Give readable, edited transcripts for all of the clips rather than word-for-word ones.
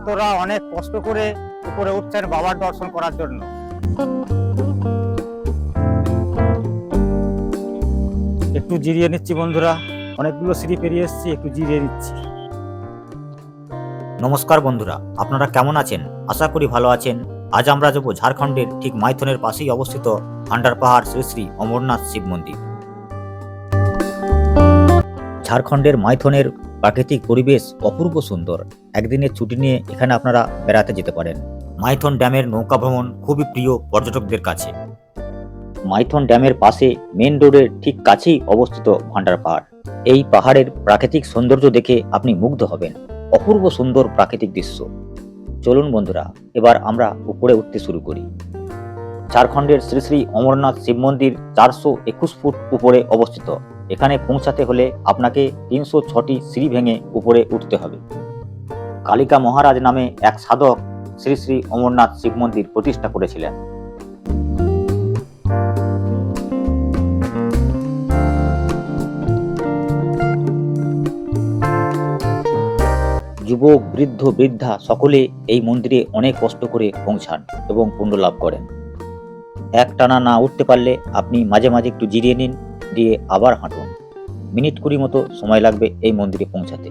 ভক্তরা অনেক কষ্ট করে উপরে উঠছেন বাবার দর্শন করার জন্য। একটু জিরিয়ে নিচ্ছি বন্ধুরা, অনেকগুলো সিঁড়ি পেরিয়ে এসেছি, একটু জিরিয়ে নিচ্ছি। নমস্কার বন্ধুরা, আপনারা কেমন আছেন? আশা করি ভালো আছেন। আজ আমরা যাব ঝাড়খণ্ডের ঠিক মাইথনের পাশেই অবস্থিত ভান্ডার পাহাড় শ্রী শ্রী অমরনাথ শিব মন্দির। ঝাড়খণ্ডের মাইথনের প্রাকৃতিক পরিবেশ অপূর্ব সুন্দর। একদিনের ছুটি নিয়ে এখানে আপনারা বেড়াতে যেতে পারেন। মাইথন ড্যামের নৌকা ভ্রমণ খুবই প্রিয় পর্যটকদের কাছে। মাইথন ড্যামের পাশে মেন রোডের ঠিক কাছেই অবস্থিত ভান্ডার পাহাড়। এই পাহাড়ের প্রাকৃতিক সৌন্দর্য দেখে আপনি মুগ্ধ হবেন। অপূর্ব সুন্দর প্রাকৃতিক দৃশ্য। চলুন বন্ধুরা, এবার আমরা উপরে উঠতে শুরু করি। ঝাড়খণ্ডের শ্রী শ্রী অমরনাথ শিব মন্দির 421 ফুট উপরে অবস্থিত। এখানে পৌঁছাতে হলে আপনাকে 306টি সিঁড়ি ভেঙে উপরে উঠতে হবে। কালিকা মহারাজ নামে এক সাধক শ্রী শ্রী অমরনাথ শিব মন্দির প্রতিষ্ঠা করেছিলেন। যুবক, বৃদ্ধ, বৃদ্ধা সকলে এই মন্দিরে অনেক কষ্ট করে পৌঁছান এবং পুণ্য লাভ করেন। একটানা না উঠতে পারলে আপনি মাঝে মাঝে একটু জিরিয়ে নিন, দিয়ে আবার হাঁটুন। মিনিট 20 মতো সময় লাগবে এই মন্দিরে পৌঁছাতে।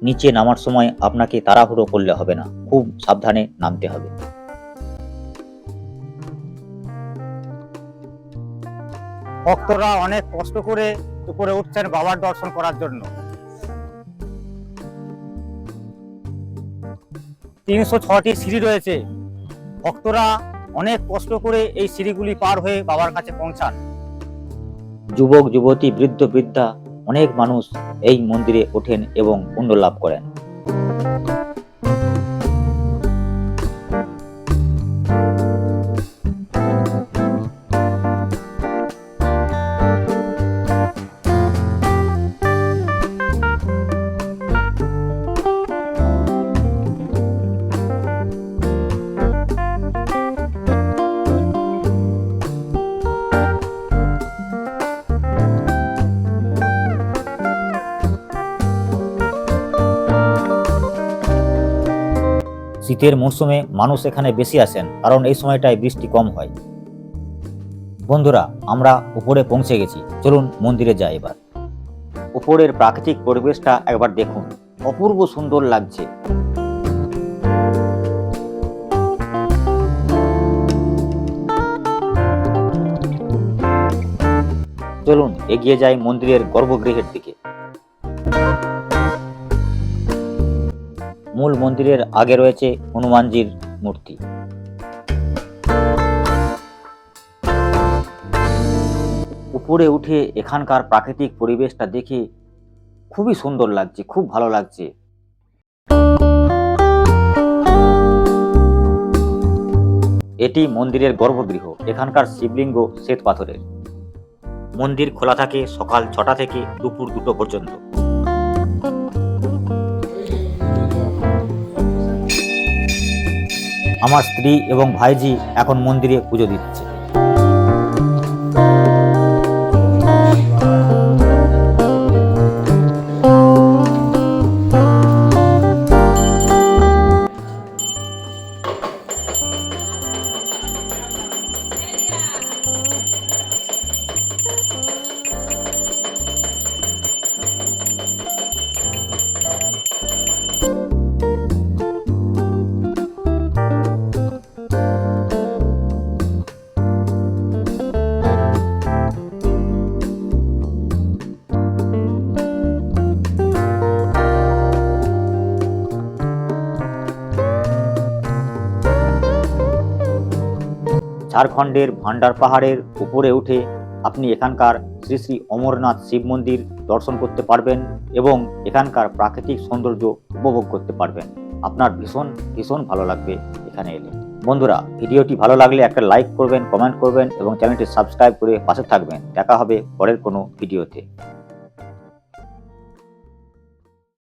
নিচে নামার সময় আপনাকে তাড়াহুড়ো করলে হবে না, খুব সাবধানে নামতে হবে। ভক্তরা অনেক কষ্ট করে উপরে উঠছেন বাবার দর্শন করার জন্য। 306টি সিঁড়ি রয়েছে। ভক্তরা অনেক কষ্ট করে এই সিঁড়িগুলি পার হয়ে বাবার কাছে পৌঁছান। যুবক, যুবতী, বৃদ্ধ, বৃদ্ধা অনেক মানুষ এই মন্দিরে ওঠেন এবং পুণ্য লাভ করেন। শীতের মৌসুমে মানুষ এখানে বেশি আসেন, কারণ এই সময়টায় বৃষ্টি কম হয়। বন্ধুরা, আমরা উপরে পৌঁছে গেছি, চলুন মন্দিরে যাই এবার। উপরের প্রাকৃতিক পরিবেশটা একবার দেখুন, অপূর্ব সুন্দর লাগছে। চলুন এগিয়ে যাই মন্দিরের গর্ভগৃহের দিকে। মূল মন্দিরের আগে রয়েছে হনুমানজির মূর্তি। উপরে উঠে এখানকার প্রাকৃতিক পরিবেশটা দেখে খুবই সুন্দর লাগছে, খুব ভালো লাগছে। এটি মন্দিরের গর্ভগৃহ। এখানকার শিবলিঙ্গ শ্বেত পাথরের। মন্দির খোলা থাকে সকাল 6টা থেকে দুপুর 2টো পর্যন্ত। আমার স্ত্রী এবং ভাইজি এখন মন্দিরে পুজো দিচ্ছে। ঝাড়খণ্ডের ভান্ডার পাহাড়ের উপরে উঠে আপনি এখানকার শ্রী শ্রী অমরনাথ শিব মন্দির দর্শন করতে পারবেন এবং এখানকার প্রাকৃতিক সৌন্দর্য উপভোগ করতে পারবেন। আপনার ভীষণ ভীষণ ভালো লাগবে এখানে এলে। বন্ধুরা, ভিডিওটি ভালো লাগলে একটা লাইক করবেন, কমেন্ট করবেন এবং চ্যানেলটি সাবস্ক্রাইব করে পাশে থাকবেন। দেখা হবে পরের কোনো ভিডিওতে।